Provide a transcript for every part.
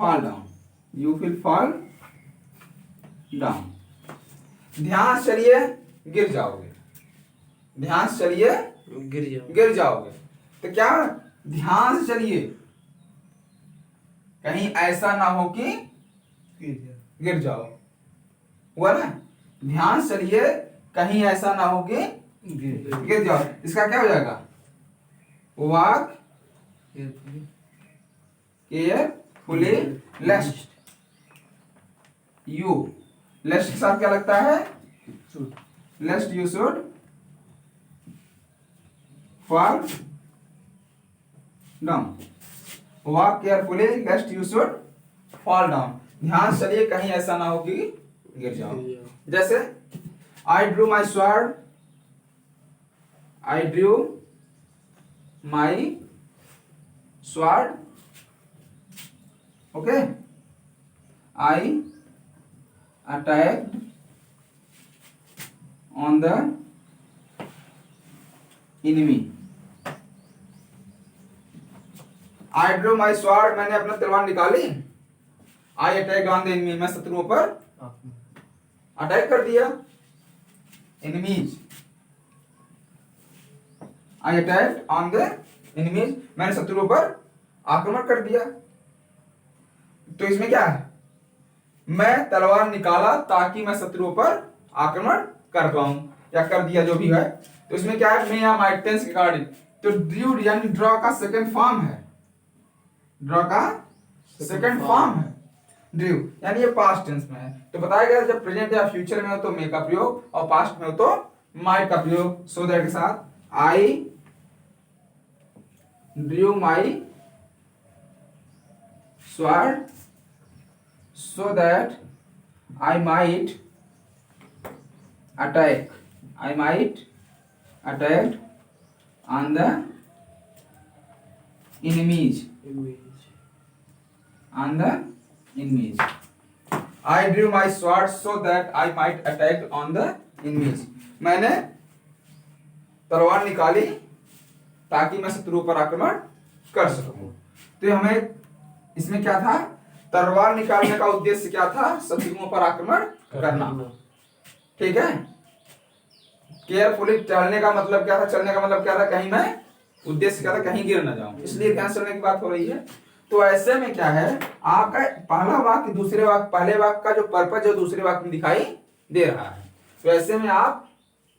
fall down, you will fall down. ध्यान से चलिए गिर जाओगे, ध्यान से चलिए गिर जाओगे। तो क्या ध्यान से चलिए, कहीं ऐसा ना हो कि गिर जाओ, हुआ ना। ध्यान से चलिए कहीं ऐसा ना हो कि गिर जाओ। इसका क्या हो जाएगा? वॉक केयरफुली लेस्ट यू, लेस्ट के साथ क्या लगता है? लेस्ट you should fall down. Walk carefully लेस्ट you should fall down. ध्यान से चलिए कहीं ऐसा ना हो कि गिर जाओ। जैसे I drew my sword, I drew my sword, okay, I attacked on the enemy। I drew my sword, मैंने अपना तलवार निकाली। आई अटैक ऑन द एनिमी, मैं शत्रुओं पर अटैक कर दिया। Enemies, I attack on the enemies, मैंने शत्रुओं पर आक्रमण कर दिया। तो इसमें क्या है? मैं तलवार निकाला ताकि मैं शत्रुओं पर आक्रमण कर पाऊं या कर दिया, जो भी है। तो इसमें क्या है? मैं या माई टेंस के कार्ड। तो ड्रू यानी ड्रॉ का सेकंड फॉर्म है, ड्रॉ का सेकंड फॉर्म है ड्रू, यानी ये पास्ट टेंस में है। तो बताया गया जब प्रेजेंट या फ्यूचर में हो तो मे का प्रयोग और पास्ट में हो तो माइट का प्रयोग। सो दैट के साथ I drew my sword so that I might attack on the enemies, I drew my sword so that I might attack on the enemies। मैंने तलवार निकाली ताकि मैं शत्रुओं पर आक्रमण कर सकूं। तो हमें इसमें क्या था? तलवार निकालने का उद्देश्य क्या था? शत्रुओं पर आक्रमण करना, ठीक है। केयरफुली चलने का मतलब क्या था? चलने का मतलब क्या था? कहीं मैं उद्देश्य क्या था? कहीं गिर ना जाऊं, इसलिए ध्यान चलने की बात हो रही है। तो ऐसे में क्या है, आपका पहला वाक्य दूसरे वाक्य, पहले वाक्य का जो पर्पज है दूसरे वाक्य में दिखाई दे रहा है। तो ऐसे में आप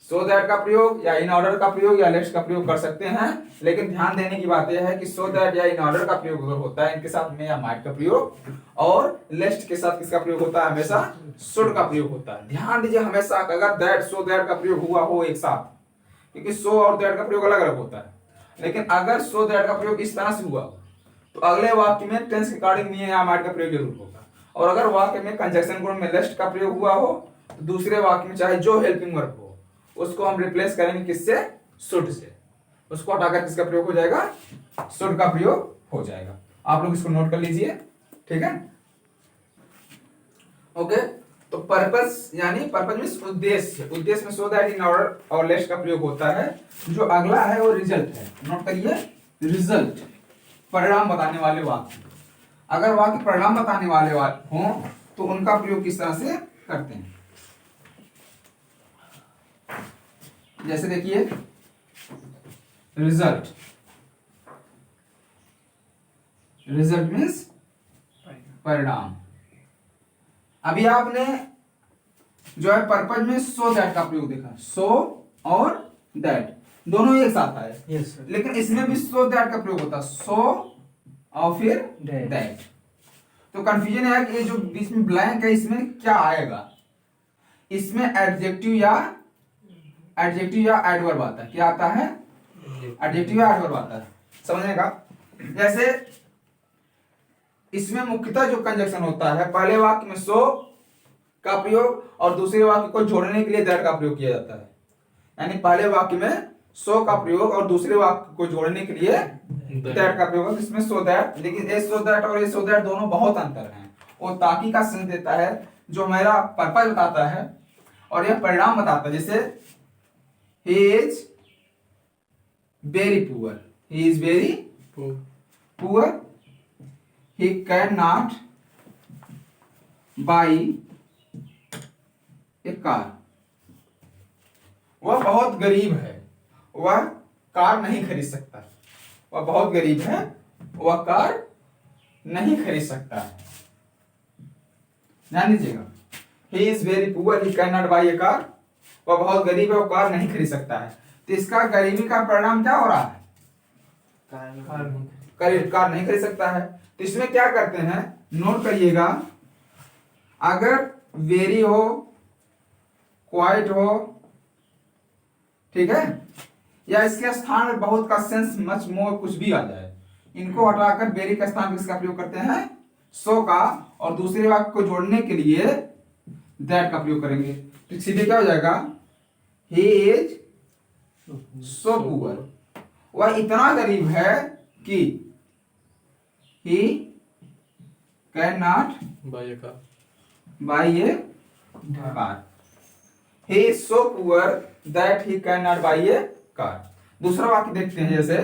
सो दैट का प्रयोग या इन ऑर्डर का प्रयोग या लेट्स का प्रयोग कर सकते हैं। लेकिन ध्यान देने की बात यह है कि सो दैट या इन ऑर्डर का प्रयोग अगर होता है इनके साथ में या माइट का प्रयोग, और लेस्ट के साथ किसका प्रयोग होता है? हमेशा शुड का प्रयोग होता है। ध्यान दीजिए हमेशा अगर दैट सो दैट का प्रयोग हुआ हो एक साथ, क्योंकि सो और दैट का प्रयोग अलग अलग होता है। लेकिन अगर सो दैट का प्रयोग इस तरह से हुआ तो अगले वाक्य में टेंस के अकॉर्डिंग में या माइट का प्रयोग जरूर होगा। और अगर वाक्य में कंजक्शन गुण में लेस्ट का प्रयोग हुआ हो तो दूसरे वाक्य में चाहे जो हेल्पिंग वर्ब हो उसको हम रिप्लेस करेंगे किससे? Should say. उसको हटाकर किसका प्रयोग हो जाएगा? शुड का प्रयोग हो जाएगा। आप लोग इसको नोट कर लीजिए, ठीक है, ओके। तो पर्पस यानी पर्पस मींस उद्देश्य, उद्देश्य में सो दैट इन ऑर्डर और लेस्ट का प्रयोग होता है। जो अगला है वो रिजल्ट है, नोट करिए। रिजल्ट, परिणाम बताने वाले वाक्य। अगर वाक्य परिणाम बताने वाले हों तो उनका प्रयोग किस तरह से करते हैं? जैसे देखिए रिजल्ट, रिजल्ट मीन्स परिणाम। अभी आपने जो है पर्पज में सो दैट का प्रयोग देखा, सो और दैट दोनों एक साथ आए। yes, लेकिन इसमें भी सो दैट का प्रयोग होता है, सो और फिर दैट। तो कंफ्यूजन है कि ये जो बीच में ब्लैंक है इसमें क्या आएगा? इसमें एडजेक्टिव या एडवर्ब आता है। क्या आता है? एडजेक्टिव या एडवर्ब आता है, समझने का। जैसे इसमें मुख्यतः जो कंजक्शन होता है, पहले वाक्य में सो का प्रयोग और दूसरे वाक्य को जोड़ने के लिए दैट का प्रयोग किया जाता है। यानी पहले वाक्य में सो का प्रयोग और दूसरे वाक्य को जोड़ने के लिए दैट का प्रयोग, इसमें सो दैट। लेकिन ए सो दैट और ए सो दैट दोनों बहुत अंतर है। वो ताकि का सेंस देता है जो हमारा पर्पज बताता है, और यह परिणाम बताता है। जैसे he is very poor, he is very poor, he cannot by A car. वह बहुत गरीब है, वह कार नहीं खरीद सकता। वह बहुत गरीब है, वह कार नहीं खरीद सकता है। ध्यान दीजिएगा, he is very poor, he can not by A car. वह बहुत गरीब है, वह कार नहीं खरीद सकता है। तो इसका गरीबी का परिणाम क्या हो रहा है? कार नहीं खरीद सकता है। तो इसमें क्या करते हैं, नोट करिएगा, अगर वेरी हो, क्वाइट हो, ठीक है, या इसके स्थान में बहुत का सेंस, मच मोर, कुछ भी आ जाए, इनको हटाकर वेरी का स्थान किसका प्रयोग करते हैं? सो का, और दूसरे वाक्य को जोड़ने के लिए दैट का प्रयोग करेंगे। तो सीधे क्या हो जाएगा, ही इज सो पुअर, वह इतना गरीब है कि he can not by A car. He is so poor that he can not by A car. दूसरा वाक्य देखते हैं, जैसे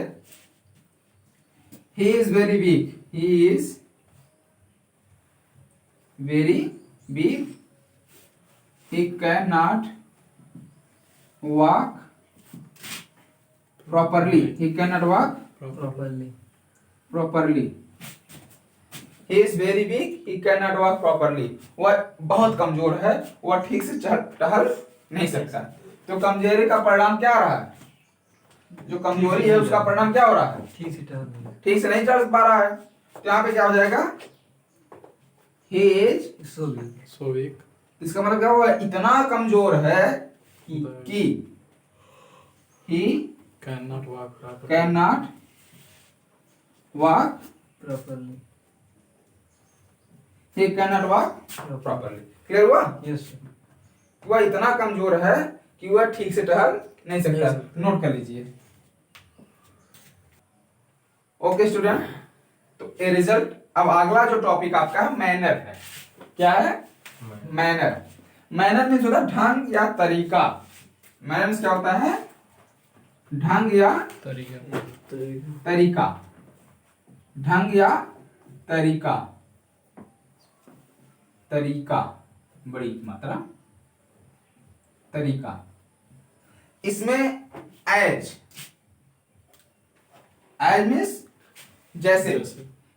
he is very weak, he is very weak, he cannot walk properly, he cannot walk properly, he is very weak, he cannot walk properly। वह बहुत कमजोर है, वह ठीक से टहल नहीं सकता। तो कमजोरी का परिणाम क्या आ रहा है? जो कमजोरी है उसका परिणाम क्या हो रहा है? ठीक से नहीं चल पा रहा है। तो यहाँ पे क्या हो जाएगा, he is so weak। इसका मतलब क्या हुआ, इतना कमजोर है कि he cannot walk properly। cannot walk properly। he cannot walk properly। Clear हुआ? यस। वह इतना कमजोर है कि वह ठीक से टहल नहीं सकता। नोट कर लीजिए। ओके स्टूडेंट, तो ए रिजल्ट। अब अगला जो टॉपिक आपका है मैनर है। क्या है? मैनर। मैनर मीन्स होता है ढंग या तरीका। मैनर क्या होता है? ढंग या तरीका। ढंग या तरीका। तरीका, बड़ी मात्रा, तरीका। इसमें एज, एज मीन्स जैसे,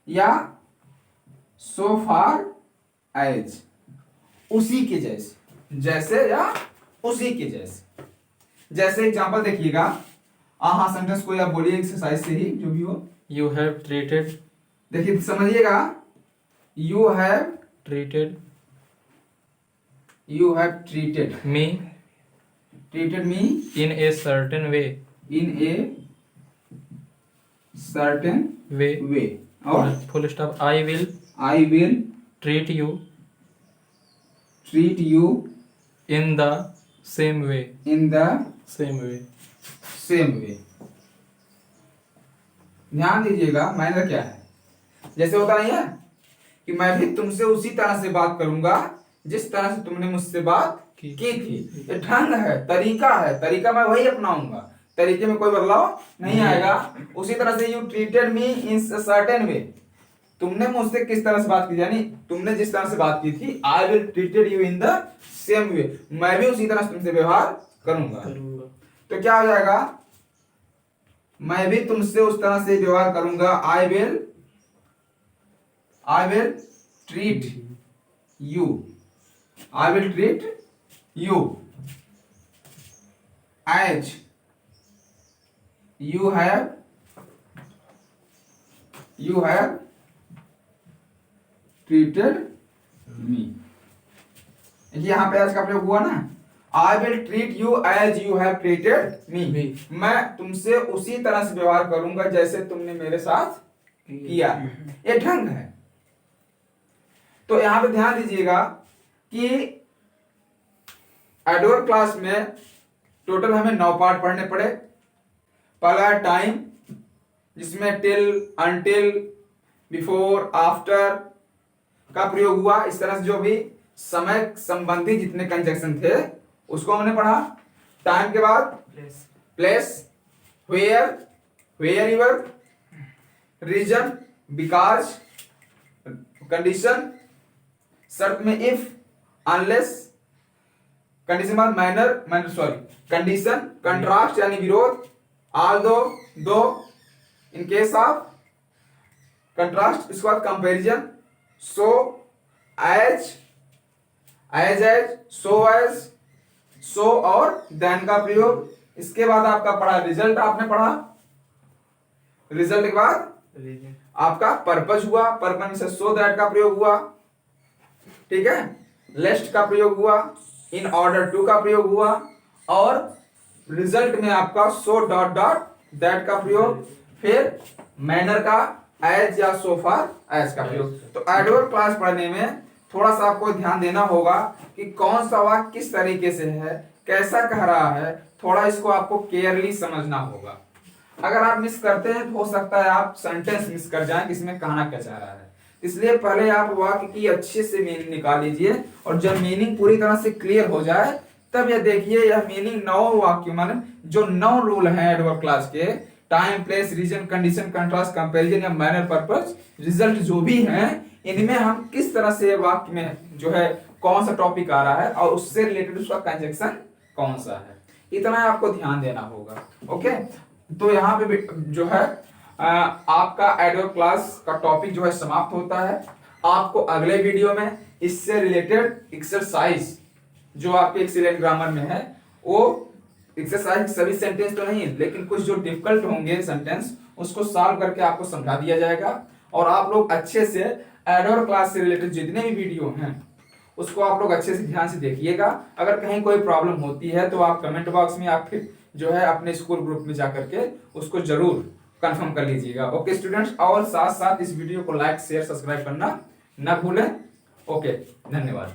या सो फार एज, उसी के जैसे, जैसे या उसी के जैसे। जैसे एग्जांपल देखिएगा, हाँ सेंटेंस को या बोलिए एक्सरसाइज से ही, जो भी हो। यू हैव ट्रीटेड, देखिए समझिएगा, you have treated me, treated me in a certain way, in a certain way। और full stop, I will treat you in the same way। ध्यान दीजिएगा, मैनर क्या है? जैसे होता नहीं है कि मैं भी तुमसे उसी तरह से बात करूंगा जिस तरह से तुमने मुझसे बात की थी। ये ढंग है, तरीका है, तरीका मैं वही अपनाऊंगा, तरीके में कोई बदलाव नहीं आएगा। उसी तरह से you treated me in certain way, तुमने मुझसे किस तरह से बात की, यानी तुमने जिस तरह से बात की थी, I will treated you in the same way, मैं भी उसी तरह से तुमसे व्यवहार करूंगा। तो क्या हो जाएगा, मैं भी तुमसे उस तरह से व्यवहार करूंगा। I will treat you, I will treat you as you have treated me। यहां पे आज का प्रयोग हुआ ना, I will treat you as you have treated me। मैं तुमसे उसी तरह से व्यवहार करूंगा जैसे तुमने मेरे साथ किया। ये ढंग है। तो यहां पे ध्यान दीजिएगा कि एडवर्ब क्लास में टोटल हमें 9 पार्ट पढ़ने पड़े। पहला टाइम, जिसमें टिल, अनटिल, बिफोर, आफ्टर का प्रयोग हुआ। इस तरह से जो भी समय संबंधी जितने कंजक्शन थे उसको हमने पढ़ा। टाइम के बाद place, where your, reason, because, condition, शर्त में if, unless, condition manner sorry, condition, contrast यानी विरोध, ऑल्दो, दो, इन केस ऑफ कंट्रास्ट, इसके बाद कंपैरिजन, सो, एज, सो एज, सो और देन का प्रयोग। इसके बाद आपका पढ़ा रिजल्ट, आपने पढ़ा रिजल्ट के बाद आपका पर्पज हुआ, पर्पज से सो दैट का प्रयोग हुआ, ठीक है, लेस्ट का प्रयोग हुआ, इन ऑर्डर टू का प्रयोग हुआ, और रिजल्ट में आपका सो डॉट डॉट दैट का प्रयोग, फिर मैनर का एज या सो फार एज का प्रयोग। तो एडवर्ब क्लास पढ़ने में थोड़ा सा आपको ध्यान देना होगा कि कौन सा वाक्य किस तरीके से है, कैसा कह रहा है, थोड़ा इसको आपको केयरली समझना होगा। अगर आप मिस करते हैं तो हो सकता है आप सेंटेंस मिस कर जाएं कि इसमें कहना क्या चाह रहा है। इसलिए पहले आप वाक्य की अच्छे से मीनिंग निकाल लीजिए, और जब मीनिंग पूरी तरह से क्लियर हो जाए तब ये देखिए यह मीनिंग 9 वाक्य माने जो 9 रूल हैं एडवर्ब क्लास के, time, place, reason, condition, contrast, comparison या मैनर, पर्पस, रिजल्ट जो भी हैं, इनमें हम किस तरह से वाक्य में जो है कौन सा टॉपिक आ रहा है और उससे रिलेटेड उसका कंजक्शन कौन सा है, इतना आपको ध्यान देना होगा। ओके, तो यहाँ पे जो है आपका एडवर्ब क्लास का टॉपिक जो है समाप्त होता है। आपको अगले वीडियो में इससे रिलेटेड एक्सरसाइज जो आपके एक्सीलेंट ग्रामर में है, वो एक्सरसाइज सभी सेंटेंस तो नहीं लेकिन कुछ जो डिफिकल्ट होंगे सेंटेंस उसको सॉल्व करके आपको समझा दिया जाएगा, और आप लोग अच्छे से एडवर्ब क्लास से रिलेटेड जितने भी वीडियो हैं उसको आप लोग अच्छे से ध्यान से देखिएगा। अगर कहीं कोई प्रॉब्लम होती है तो आप कमेंट बॉक्स में आप फिर जो है अपने स्कूल ग्रुप में जाकर के उसको जरूर कंफर्म कर लीजिएगा। ओके स्टूडेंट्स, और साथ साथ इस वीडियो को लाइक, शेयर, सब्सक्राइब करना न भूलें। ओके, धन्यवाद।